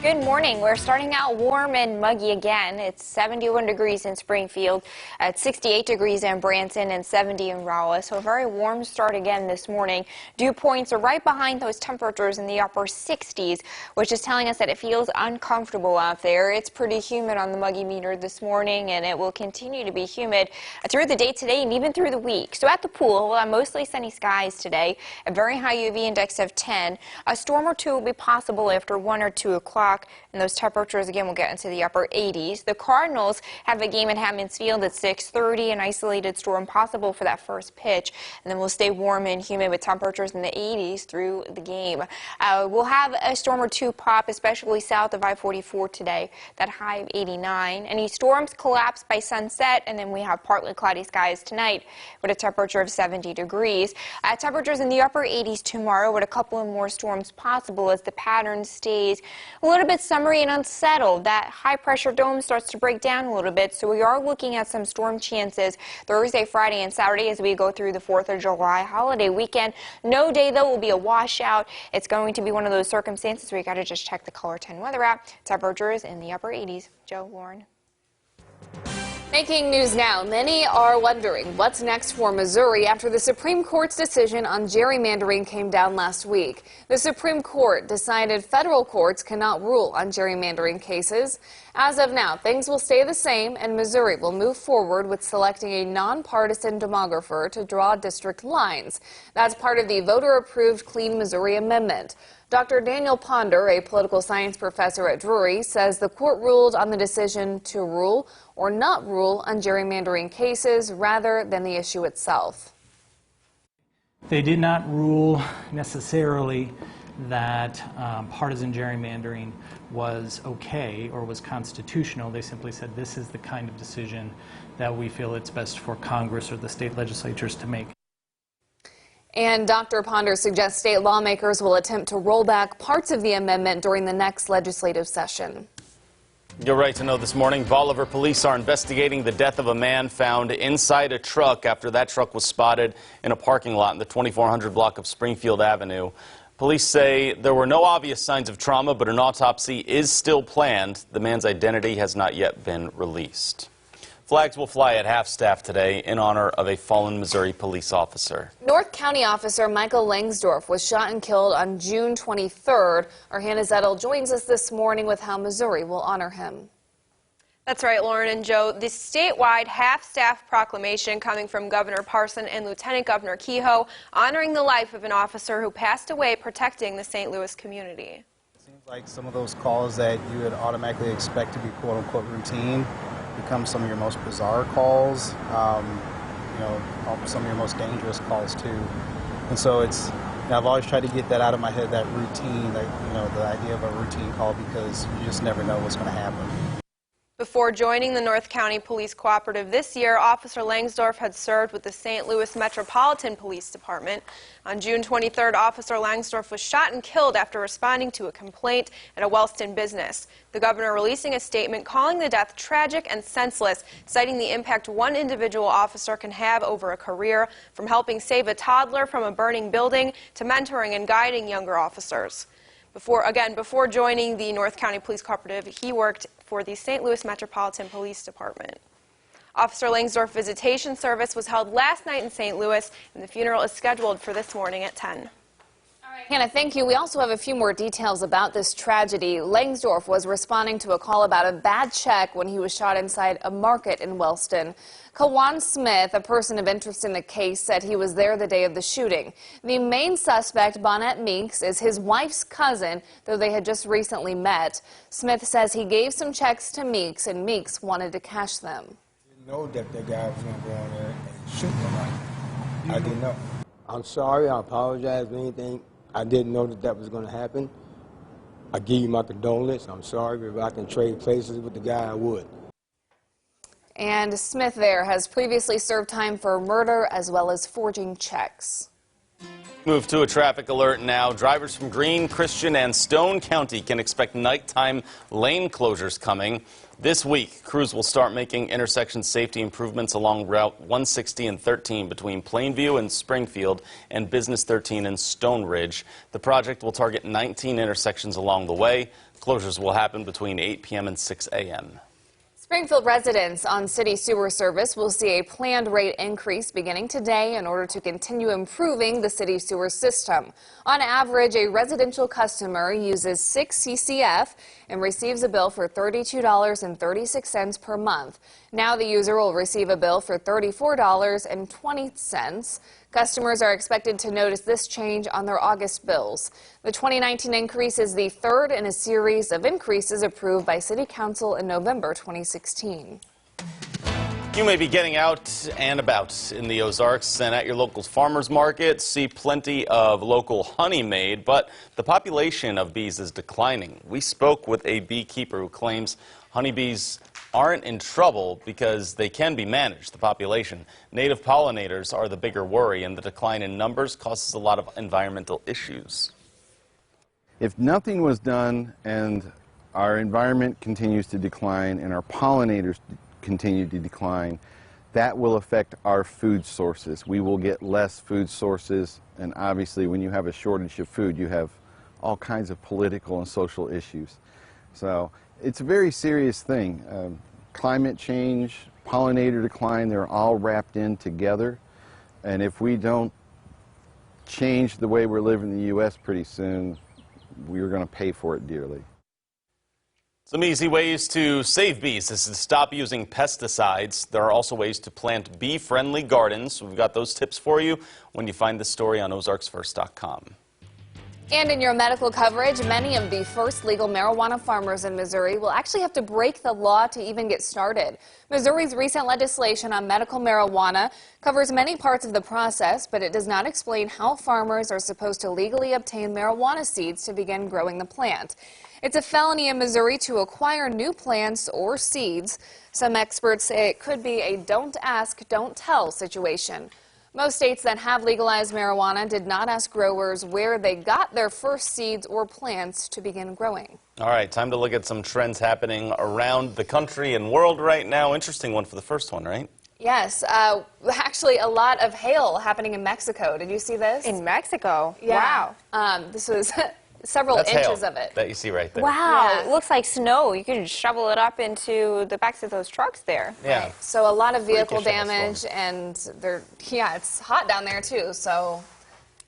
Good morning. We're starting out warm and muggy again. It's 71 degrees in Springfield, at 68 degrees in Branson, and 70 in Rolla. So a very warm start again this morning. Dew points are right behind those temperatures in the upper 60s, which is telling us that it feels uncomfortable out there. It's pretty humid on the muggy meter this morning, and it will continue to be humid through the day today and even through the week. So at the pool, mostly sunny skies today, a very high UV index of 10. A storm or two will be possible after 1 or 2 o'clock. And those temperatures again will get into the upper 80s. The Cardinals have a game at Hammons Field at 6:30. An isolated storm possible for that first pitch, and then we'll stay warm and humid with temperatures in the 80s through the game. We'll have a storm or two pop, especially south of I-44 today. That high of 89. Any storms collapse by sunset, and then we have partly cloudy skies tonight with a temperature of 70 degrees. Temperatures in the upper 80s tomorrow with a couple of more storms possible as the pattern stays a little bit summery and unsettled. That high pressure dome starts to break down a little bit, so we are looking at some storm chances Thursday, Friday, and Saturday as we go through the 4th of July holiday weekend. No day, though, will be a washout. It's going to be one of those circumstances where you got to just check the Caller 10 weather app. Temperatures in the upper 80s. Joe, Lauren. Making news now, many are wondering what's next for Missouri after the Supreme Court's decision on gerrymandering came down last week. The Supreme Court decided federal courts cannot rule on gerrymandering cases. As of now, things will stay the same, and Missouri will move forward with selecting a nonpartisan demographer to draw district lines. That's part of the voter-approved Clean Missouri Amendment. Dr. Daniel Ponder, a political science professor at Drury, says the court ruled on the decision to rule or not rule on gerrymandering cases rather than the issue itself. They did not rule necessarily that partisan gerrymandering was okay or was constitutional. They simply said this is the kind of decision that we feel it's best for Congress or the state legislatures to make. And Dr. Ponder suggests state lawmakers will attempt to roll back parts of the amendment during the next legislative session. You're right to know this morning, Bolivar police are investigating the death of a man found inside a truck after that truck was spotted in a parking lot in the 2400 block of Springfield Avenue. Police say there were no obvious signs of trauma, but an autopsy is still planned. The man's identity has not yet been released. Flags will fly at half-staff today in honor of a fallen Missouri police officer. North County officer Michael Langsdorf was shot and killed on June 23rd. Our Hannah Zettel joins us this morning with how Missouri will honor him. That's right, Lauren and Joe. The statewide half-staff proclamation coming from Governor Parson and Lieutenant Governor Kehoe honoring the life of an officer who passed away protecting the St. Louis community. It seems like some of those calls that you would automatically expect to be quote-unquote routine become some of your most bizarre calls, some of your most dangerous calls too. And so I've always tried to get that out of my head, that routine, the idea of a routine call, because you just never know what's going to happen. Before joining the North County Police Cooperative this year, Officer Langsdorf had served with the St. Louis Metropolitan Police Department. On June 23rd, Officer Langsdorf was shot and killed after responding to a complaint at a Wellston business. The governor releasing a statement calling the death tragic and senseless, citing the impact one individual officer can have over a career, from helping save a toddler from a burning building to mentoring and guiding younger officers. Before joining the North County Police Cooperative, he worked for the St. Louis Metropolitan Police Department. Officer Langsdorf visitation service was held last night in St. Louis, and the funeral is scheduled for this morning at 10. All right, Hannah, thank you. We also have a few more details about this tragedy. Langsdorf was responding to a call about a bad check when he was shot inside a market in Wellston. Kawan Smith, a person of interest in the case, said he was there the day of the shooting. The main suspect, Bonnet Meeks, is his wife's cousin, though they had just recently met. Smith says he gave some checks to Meeks, and Meeks wanted to cash them. I didn't know that guy was going to go in there and shoot somebody. I didn't know. I'm sorry. I apologize for anything. I didn't know that was going to happen. I give you my condolences. I'm sorry. If I can trade places with the guy, I would. And Smith there has previously served time for murder as well as forging checks. Move to a traffic alert now. Drivers from Greene, Christian, and Stone County can expect nighttime lane closures coming. This week, crews will start making intersection safety improvements along Route 160 and 13 between Plainview and Springfield and Business 13 and Stone Ridge. The project will target 19 intersections along the way. Closures will happen between 8 p.m. and 6 a.m. Springfield residents on city sewer service will see a planned rate increase beginning today in order to continue improving the city sewer system. On average, a residential customer uses 6 CCF and receives a bill for $32.36 per month. Now the user will receive a bill for $34.20. Customers are expected to notice this change on their August bills. The 2019 increase is the third in a series of increases approved by City Council in November 2016. You may be getting out and about in the Ozarks and at your local farmers market. See plenty of local honey made, but the population of bees is declining. We spoke with a beekeeper who claims honeybees aren't in trouble because they can be managed, the population. Native pollinators are the bigger worry, and the decline in numbers causes a lot of environmental issues. If nothing was done and our environment continues to decline and our pollinators continue to decline, that will affect our food sources. We will get less food sources, and obviously when you have a shortage of food, you have all kinds of political and social issues. So it's a very serious thing. Climate change, pollinator decline, they're all wrapped in together. And if we don't change the way we're living in the U.S. pretty soon, we're going to pay for it dearly. Some easy ways to save bees is to stop using pesticides. There are also ways to plant bee-friendly gardens. We've got those tips for you when you find this story on ozarksfirst.com. And in your medical coverage, many of the first legal marijuana farmers in Missouri will actually have to break the law to even get started. Missouri's recent legislation on medical marijuana covers many parts of the process, but it does not explain how farmers are supposed to legally obtain marijuana seeds to begin growing the plant. It's a felony in Missouri to acquire new plants or seeds. Some experts say it could be a don't ask, don't tell situation. Most states that have legalized marijuana did not ask growers where they got their first seeds or plants to begin growing. All right, time to look at some trends happening around the country and world right now. Interesting one for the first one, right? Yes, actually a lot of hail happening in Mexico. Did you see this? In Mexico? Yeah. Wow. This was several That's inches hail of it. that you see right there. Wow, Yeah. It looks like snow. You could shovel it up into the backs of those trucks there. Yeah. Right. So a lot of vehicle Freakish damage, and it's hot down there too, so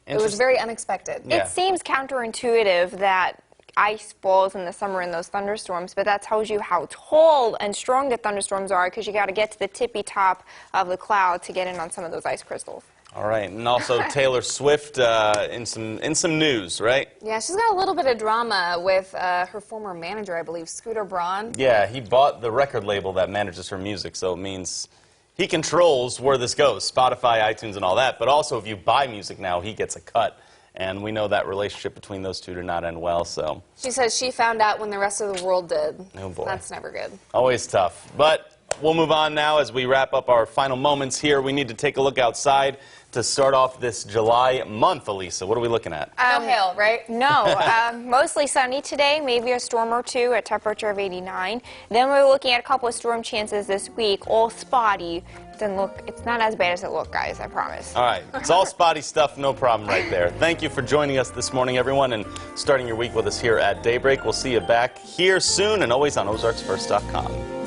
it was Interest- very unexpected. Yeah. It seems counterintuitive that ice falls in the summer in those thunderstorms, but that tells you how tall and strong the thunderstorms are, because you got to get to the tippy top of the cloud to get in on some of those ice crystals. All right, and also Taylor Swift in some news, right? Yeah, she's got a little bit of drama with her former manager, I believe, Scooter Braun. Yeah, he bought the record label that manages her music, so it means he controls where this goes, Spotify, iTunes, and all that. But also, if you buy music now, he gets a cut. And we know that relationship between those two did not end well, so. She says she found out when the rest of the world did. Oh, boy. That's never good. Always tough. But we'll move on now as we wrap up our final moments here. We need to take a look outside to start off this July month, Elisa. What are we looking at? No hail, right? No, mostly sunny today, maybe a storm or two, a temperature of 89. Then we're looking at a couple of storm chances this week, all spotty. It's not as bad as it looked, guys, I promise. All right, it's all spotty stuff, no problem right there. Thank you for joining us this morning, everyone, and starting your week with us here at Daybreak. We'll see you back here soon and always on ozarksfirst.com.